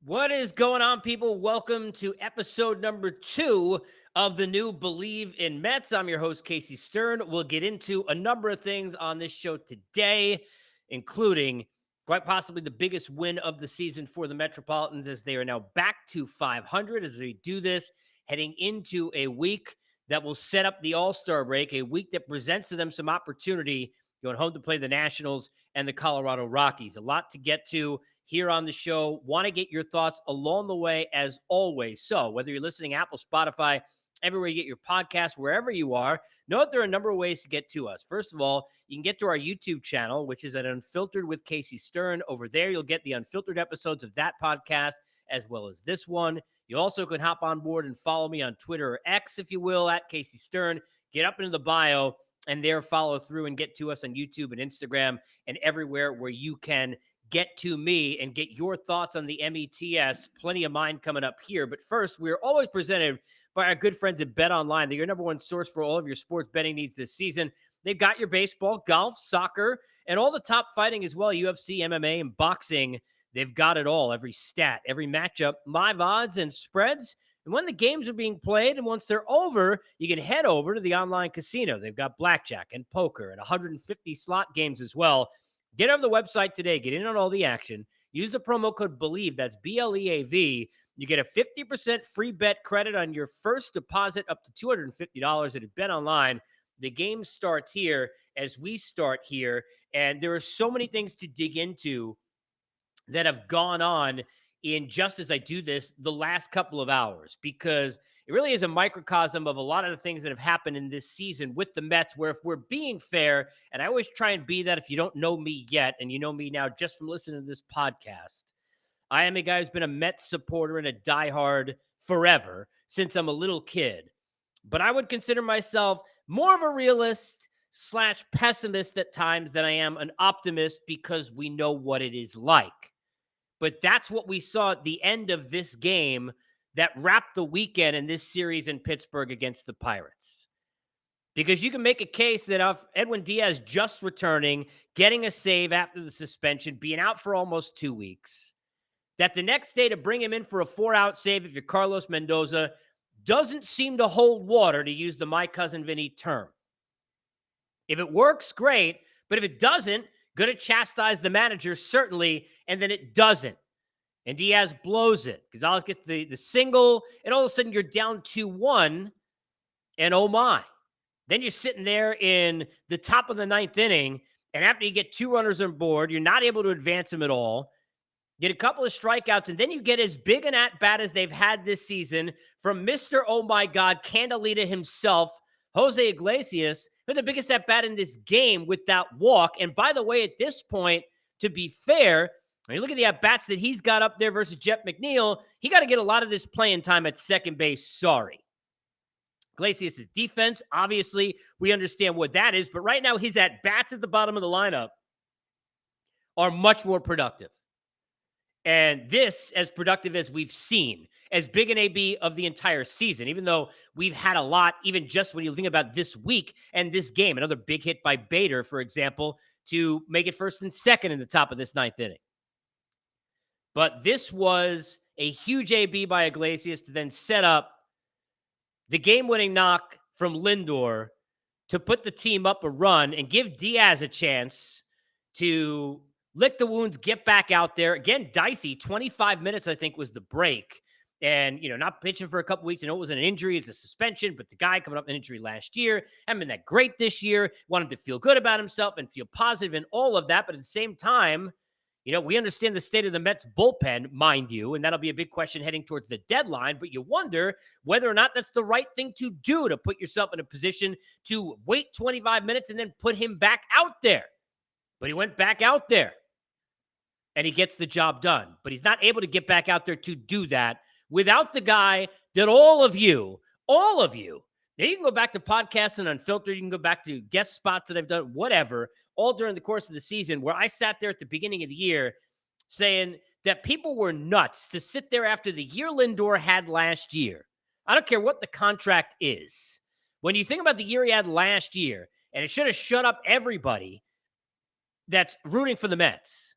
What is going on, people? Welcome to episode number 2 of the new Bleav in Mets. I'm your host, Casey Stern. We'll get into a number of things on this show today, including quite possibly the biggest win of the season for the Metropolitans as they are now back to 500 as they do this, heading into a week that will set up the All-Star break, a week that presents to them some opportunity going home to play the Nationals and the Colorado Rockies. A lot to get to here on the show. Want to get your thoughts along the way as always. So whether you're listening Apple, Spotify, everywhere you get your podcast, wherever you are, know that there are a number of ways to get to us. First of all, you can get to our YouTube channel, which is at Unfiltered with Casey Stern. Over there, you'll get the unfiltered episodes of that podcast as well as this one. You also can hop on board and follow me on Twitter or X, if you will, at Casey Stern. Get up into the bio and there follow through and get to us on YouTube and Instagram and everywhere where you can get to me and get your thoughts on the METS. Plenty of mine coming up here. But first, we're always presented by our good friends at Bet Online. They're your number one source for all of your sports betting needs this season. They've got your baseball, golf, soccer, and all the top fighting as well. UFC, MMA, and boxing. They've got it all. Every stat, every matchup, live odds and spreads. And when the games are being played and once they're over, you can head over to the online casino. They've got blackjack and poker and 150 slot games as well. Get on the website today. Get in on all the action. Use the promo code Bleav. That's BLEAV. You get a 50% free bet credit on your first deposit up to $250 at Bet Online. The game starts here as we start here. And there are so many things to dig into that have gone on in just as I do this the last couple of hours, because it really is a microcosm of a lot of the things that have happened in this season with the Mets, where if we're being fair, and I always try and be that if you don't know me yet, and you know me now just from listening to this podcast, I am a guy who's been a Mets supporter and a diehard forever since I'm a little kid. But I would consider myself more of a realist / pessimist at times than I am an optimist, because we know what it is like. But that's what we saw at the end of this game that wrapped the weekend in this series in Pittsburgh against the Pirates. Because you can make a case that if Edwin Diaz just returning, getting a save after the suspension, being out for almost 2 weeks, that the next day to bring him in for a 4-out save if you're Carlos Mendoza doesn't seem to hold water, to use the My Cousin Vinny term. If it works, great. But if it doesn't, going to chastise the manager, certainly, and then it doesn't. And Diaz blows it. Gonzalez gets the single, and all of a sudden you're down 2-1, and oh my. Then you're sitting there in the top of the 9th inning, and after you get 2 runners on board, you're not able to advance them at all. Get a couple of strikeouts, and then you get as big an at-bat as they've had this season from Mr. Oh My God, Candelita himself, Jose Iglesias, who had the biggest at-bat in this game with that walk. And by the way, at this point, to be fair, when you look at the at-bats that he's got up there versus Jeff McNeil, he got to get a lot of this playing time at second base. Sorry. Iglesias' defense, obviously, we understand what that is. But right now, his at-bats at the bottom of the lineup are much more productive. And this, as productive as we've seen, as big an AB of the entire season, even though we've had a lot, even just when you think about this week and this game. Another big hit by Bader, for example, to make it first and second in the top of this 9th inning. But this was a huge AB by Iglesias to then set up the game-winning knock from Lindor to put the team up a run and give Diaz a chance to lick the wounds, get back out there. Again, dicey. 25 minutes, I think, was the break. And, not pitching for a couple weeks. I know it was an injury. It's a suspension. But the guy coming up with an injury last year, hadn't been that great this year. Wanted to feel good about himself and feel positive and all of that. But at the same time, we understand the state of the Mets bullpen, mind you. And that'll be a big question heading towards the deadline. But you wonder whether or not that's the right thing to do, to put yourself in a position to wait 25 minutes and then put him back out there. But he went back out there. And he gets the job done. But he's not able to get back out there to do that without the guy that all of you, now you can go back to podcasts and Unfiltered, you can go back to guest spots that I've done, whatever, all during the course of the season, where I sat there at the beginning of the year saying that people were nuts to sit there after the year Lindor had last year. I don't care what the contract is. When you think about the year he had last year, and it should have shut up everybody that's rooting for the Mets.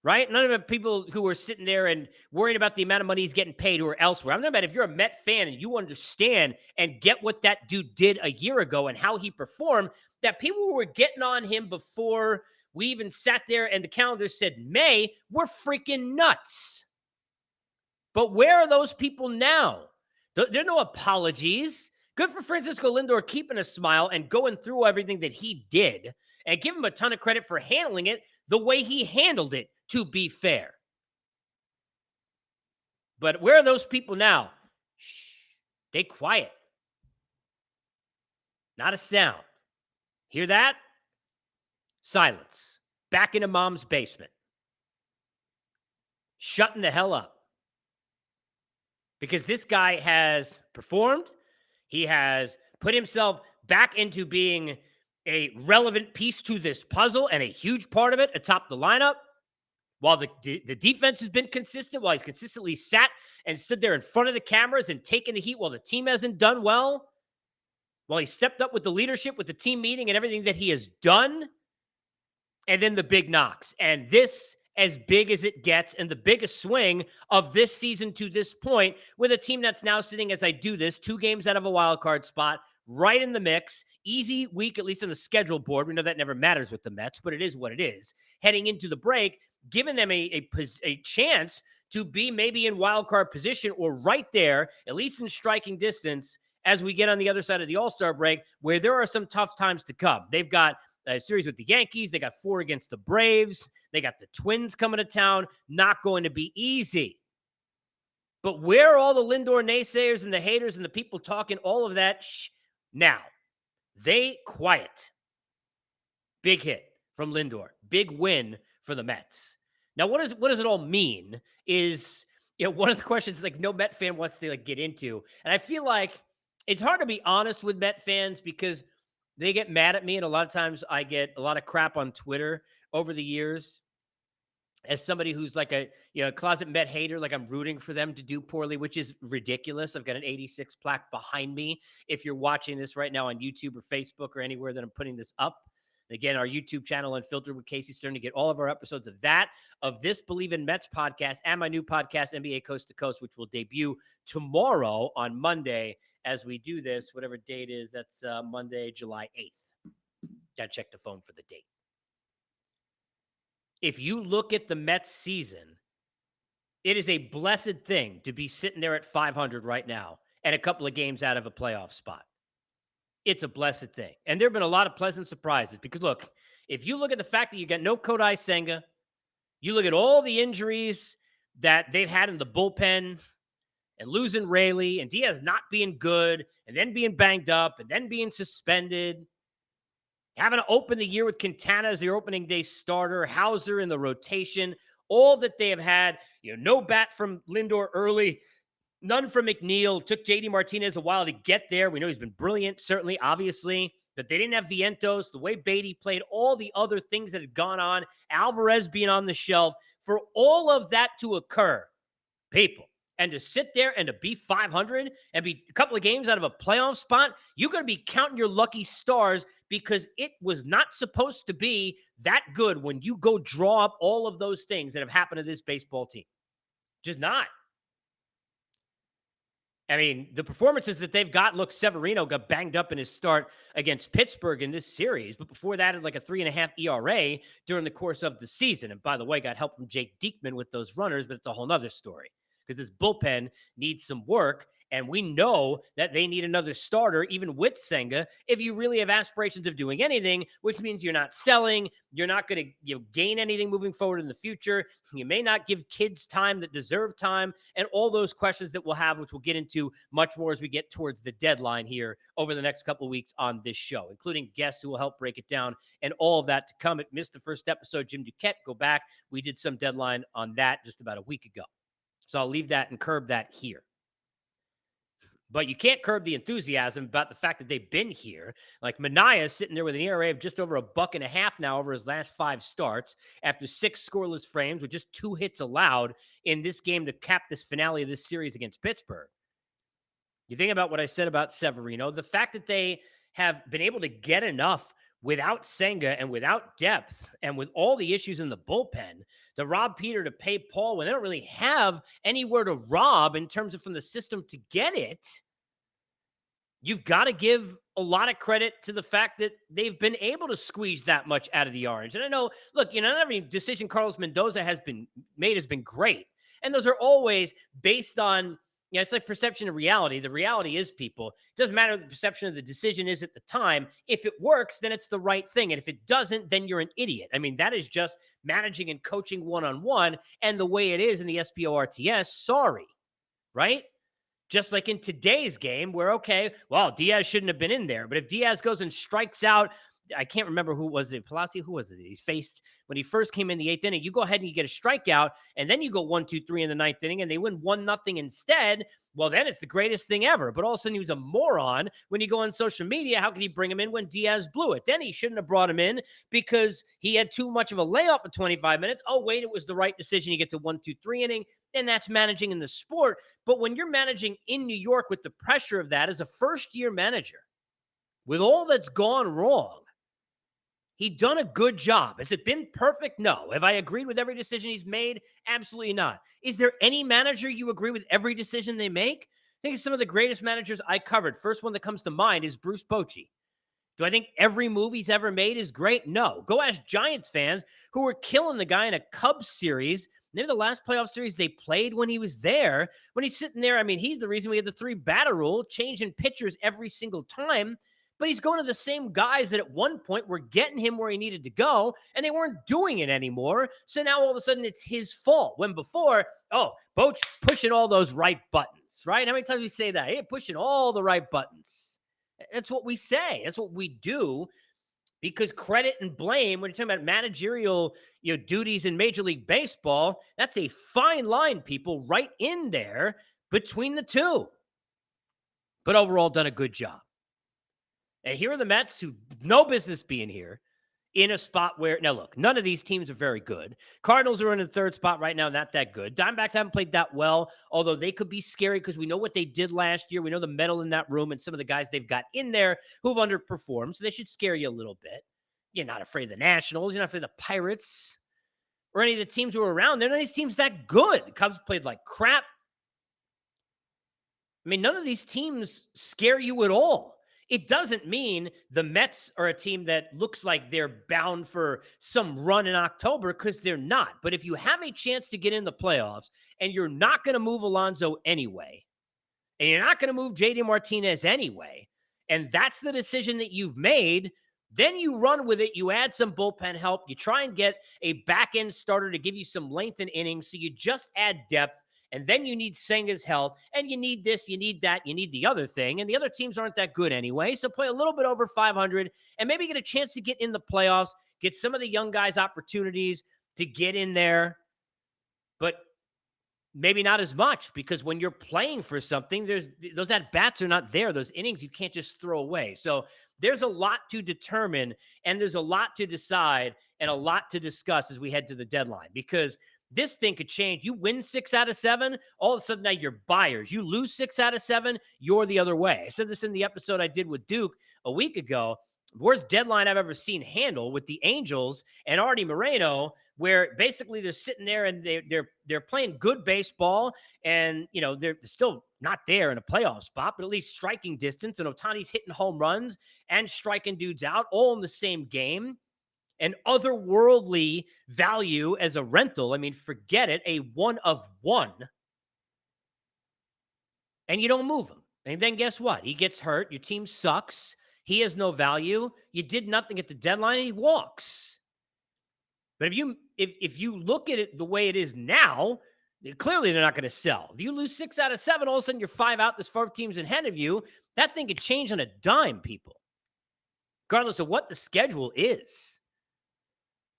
right? None of the people who are sitting there and worrying about the amount of money he's getting paid who are elsewhere. I'm talking about if you're a Met fan and you understand and get what that dude did a year ago and how he performed, that people were getting on him before we even sat there and the calendar said May, we're freaking nuts. But where are those people now? There are no apologies. Good for Francisco Lindor keeping a smile and going through everything that he did, and give him a ton of credit for handling it the way he handled it, to be fair. But where are those people now? Shh, they quiet. Not a sound. Hear that? Silence. Back into mom's basement. Shutting the hell up. Because this guy has performed. He has put himself back into being a relevant piece to this puzzle and a huge part of it atop the lineup. While the defense has been consistent, while he's consistently sat and stood there in front of the cameras and taken the heat while the team hasn't done well, while he stepped up with the leadership, with the team meeting and everything that he has done, and then the big knocks. And this, as big as it gets, and the biggest swing of this season to this point, with a team that's now sitting, as I do this, 2 games out of a wild card spot, right in the mix. Easy week, at least on the schedule board. We know that never matters with the Mets, but it is what it is. Heading into the break, giving them a chance to be maybe in wild card position or right there, at least in striking distance, as we get on the other side of the All-Star break, where there are some tough times to come. They've got a series with the Yankees. They got 4 against the Braves. They got the Twins coming to town. Not going to be easy. But where are all the Lindor naysayers and the haters and the people talking all of that? Now, they quiet. Big hit from Lindor. Big win for the Mets. Now, what does it all mean? Is, one of the questions like no Met fan wants to get into. And I feel like it's hard to be honest with Met fans because they get mad at me, and a lot of times I get a lot of crap on Twitter over the years as somebody who's like a closet Met hater, like I'm rooting for them to do poorly, which is ridiculous. I've got an 86 plaque behind me. If you're watching this right now on YouTube or Facebook or anywhere that I'm putting this up. Again, our YouTube channel, Unfiltered with Casey Stern, to get all of our episodes of that, of this Bleav in Mets podcast, and my new podcast, NBA Coast to Coast, which will debut tomorrow on Monday as we do this, whatever date is. That's Monday, July 8th. Got to check the phone for the date. If you look at the Mets season, it is a blessed thing to be sitting there at 500 right now and a couple of games out of a playoff spot. It's a blessed thing. And there have been a lot of pleasant surprises because, look, if you look at the fact that you got no Kodai Senga, you look at all the injuries that they've had in the bullpen and losing Rayleigh and Diaz not being good and then being banged up and then being suspended, having to open the year with Quintana as their opening day starter, Hauser in the rotation, all that they have had, no bat from Lindor early, none from McNeil. Took JD Martinez a while to get there. We know he's been brilliant, certainly, obviously, but they didn't have Vientos, the way Beatty played, all the other things that had gone on, Alvarez being on the shelf. For all of that to occur, people, and to sit there and to be 500 and be a couple of games out of a playoff spot, you got to be counting your lucky stars because it was not supposed to be that good when you go draw up all of those things that have happened to this baseball team. Just not. I mean, the performances that they've got, look, Severino got banged up in his start against Pittsburgh in this series, but before that, had like a 3.5 ERA during the course of the season. And by the way, got help from Jake Diekman with those runners, but it's a whole nother story because this bullpen needs some work. And we know that they need another starter, even with Senga, if you really have aspirations of doing anything, which means you're not selling. You're not going to gain anything moving forward in the future. You may not give kids time that deserve time, and all those questions that we'll have, which we'll get into much more as we get towards the deadline here over the next couple of weeks on this show, including guests who will help break it down and all of that to come. If you missed the first episode, Jim Duquette, go back. We did some deadline on that just about a week ago. So I'll leave that and curb that here. But you can't curb the enthusiasm about the fact that they've been here. Like Manaea is sitting there with an ERA of just over $1.50 now over his last 5 starts after 6 scoreless frames with just 2 hits allowed in this game to cap this finale of this series against Pittsburgh. You think about what I said about Severino, the fact that they have been able to get enough without Senga and without depth and with all the issues in the bullpen, to rob Peter to pay Paul when they don't really have anywhere to rob in terms of from the system to get it, you've got to give a lot of credit to the fact that they've been able to squeeze that much out of the orange. And I know, look, not every decision Carlos Mendoza has been made has been great. And those are always based on, it's like perception of reality. The reality is, people, it doesn't matter what the perception of the decision is at the time. If it works, then it's the right thing. And if it doesn't, then you're an idiot. I mean, that is just managing and coaching one-on-one. And the way it is in the SPORTS, sorry, right? Just like in today's game where, okay, well, Diaz shouldn't have been in there. But if Diaz goes and strikes out, I can't remember who was it, Palacio, who was it? He's faced when he first came in the 8th inning. You go ahead and you get a strikeout, and then you go 1-2-3 in the 9th inning, and they win 1-0 instead. Well, then it's the greatest thing ever. But all of a sudden he was a moron when you go on social media. How could he bring him in when Diaz blew it? Then he shouldn't have brought him in because he had too much of a layoff for 25 minutes. Oh, wait, it was the right decision. You get to 1-2-3 inning, and that's managing in the sport. But when you're managing in New York with the pressure of that as a first-year manager, with all that's gone wrong, he done a good job. Has it been perfect? No. Have I agreed with every decision he's made? Absolutely not. Is there any manager you agree with every decision they make? I think it's some of the greatest managers I covered. First one that comes to mind is Bruce Bochy. Do I think every move he's ever made is great? No. Go ask Giants fans who were killing the guy in a Cubs series. Maybe the last playoff series they played when he was there. When he's sitting there, I mean, he's the reason we had the 3-batter rule, changing pitchers every single time. But he's going to the same guys that at one point were getting him where he needed to go, and they weren't doing it anymore. So now all of a sudden it's his fault. When before, Boch pushing all those right buttons, right? How many times we say that? Hey, pushing all the right buttons. That's what we say. That's what we do. Because credit and blame, when you're talking about managerial duties in Major League Baseball, that's a fine line, people, right in there between the two. But overall, done a good job. And here are the Mets, who no business being here, in a spot where, now look, none of these teams are very good. Cardinals are in the 3rd spot right now, not that good. Diamondbacks haven't played that well, although they could be scary because we know what they did last year. We know the metal in that room and some of the guys they've got in there who've underperformed, so they should scare you a little bit. You're not afraid of the Nationals. You're not afraid of the Pirates or any of the teams who are around. None of these teams that good. The Cubs played like crap. I mean, none of these teams scare you at all. It doesn't mean the Mets are a team that looks like they're bound for some run in October, because they're not. But if you have a chance to get in the playoffs and you're not going to move Alonso anyway, and you're not going to move JD Martinez anyway, and that's the decision that you've made, then you run with it. You add some bullpen help. You try and get a back-end starter to give you some length in innings, so you just add depth. And then you need Senga's health, and you need this, you need that, you need the other thing. And the other teams aren't that good anyway. So play a little bit over 500 and maybe get a chance to get in the playoffs, get some of the young guys opportunities to get in there. But maybe not as much, because when you're playing for something, those at-bats are not there. Those innings you can't just throw away. So there's a lot to determine, and there's a lot to decide, and a lot to discuss as we head to the deadline, because this thing could change. You win 6 out of 7, all of a sudden now you're buyers. You lose 6 out of 7, you're the other way. I said this in the episode I did with Duke a week ago. Worst deadline I've ever seen handle with the Angels and Artie Moreno, where basically they're sitting there and they're playing good baseball, and they're still not there in a playoff spot, but at least striking distance. And Ohtani's hitting home runs and striking dudes out all in the same game. An otherworldly value as a rental. I mean, forget it, a 1 of 1. And you don't move him. And then guess what? He gets hurt. Your team sucks. He has no value. You did nothing at the deadline, and he walks. But if you look at it the way it is now, clearly they're not going to sell. If you lose 6 out of 7, all of a sudden you're 5 out. There's 4 teams ahead of you. That thing could change on a dime, people, regardless of what the schedule is.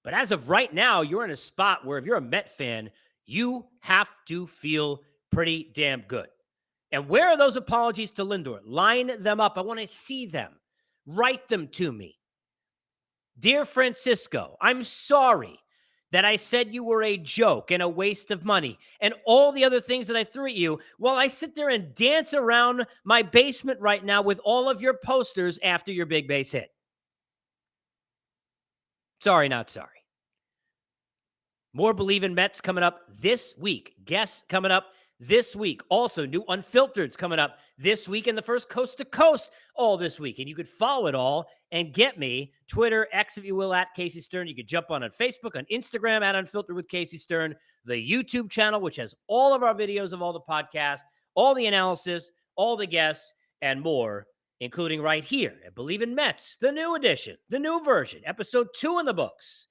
But as of right now, you're in a spot where if you're a Met fan, you have to feel pretty damn good. And where are those apologies to Lindor? Line them up. I want to see them. Write them to me. Dear Francisco, I'm sorry that I said you were a joke and a waste of money and all the other things that I threw at you while I sit there and dance around my basement right now with all of your posters after your big base hit. Sorry, not sorry. More Bleav in Mets coming up this week. Guests coming up this week. Also, new Unfiltered's coming up this week, and the first Coast to Coast all this week. And you could follow it all and get me, Twitter, X, if you will, at Casey Stern. You could jump on Facebook, on Instagram, at Unfiltered with Casey Stern, the YouTube channel, which has all of our videos of all the podcasts, all the analysis, all the guests, and more, including right here at Bleav in Mets, the new edition, the new version, episode 2 in the books.